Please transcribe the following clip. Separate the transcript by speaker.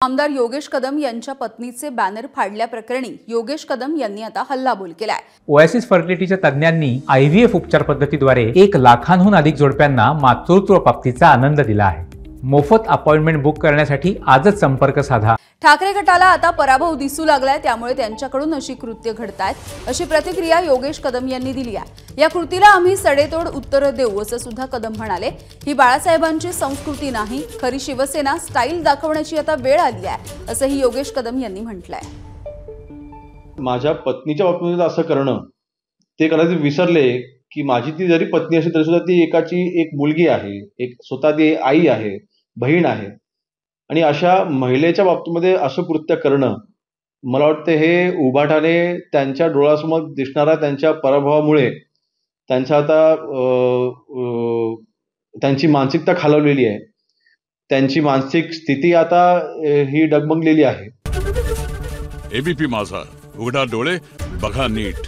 Speaker 1: आमदार योगेश कदम यांच्या पत्नीचे बॅनर फाडल्याप्रकरणी योगेश कदम यांनी आता हल्लाबोल केलाय।
Speaker 2: ओएसिस फर्टिलिटीच्या तज्ञांनी आयव्हीएफ उपचार पद्धतीद्वारे 1 लाखांहून अधिक जोडप्यांना मातृत्व प्राप्तीचा आनंद दिला आहे। मोफत अपॉइंटमेंट बुक करण्यासाठी आजच संपर्क साधा।
Speaker 1: ठाकरे गटाला आता पराभव दिसू लागलाय, त्यामुळे त्यांच्याकडून अशी कृत्य घडतायत अशी प्रतिक्रिया योगेश कदम यांनी दिली आहे। या कृतीला आम्ही सडेतोड उत्तर देऊ असं सुद्धा कदम म्हणाले। ही बाळासाहेबांची संस्कृती नाही, खरी शिवसेना स्टाईल दाखवण्याची आता वेळ आली आहे असंही योगेश कदम यांनी म्हटलंय।
Speaker 3: माझ्या पत्नीच्या बाबतीत असं करणं ते कदाचित विसरले की माझी ती जरी पत्नी असेल तरी सुद्धा ती एकाची एक मुलगी आहे, एक स्वतः ती आई आहे, बहीण आहे आणि अशा महिलेच्या बाबतीमध्ये असं कृत्य करणं मला वाटतं हे उभाटाने त्यांच्या डोळ्यासमोर दिसणारा त्यांच्या पराभवामुळे त्यांचा आता त्यांची मानसिकता खालवलेली आहे, त्यांची मानसिक स्थिती आता ही डगमगलेली आहे।
Speaker 4: एबीपी माझा, उघडा डोळे बघा नीट।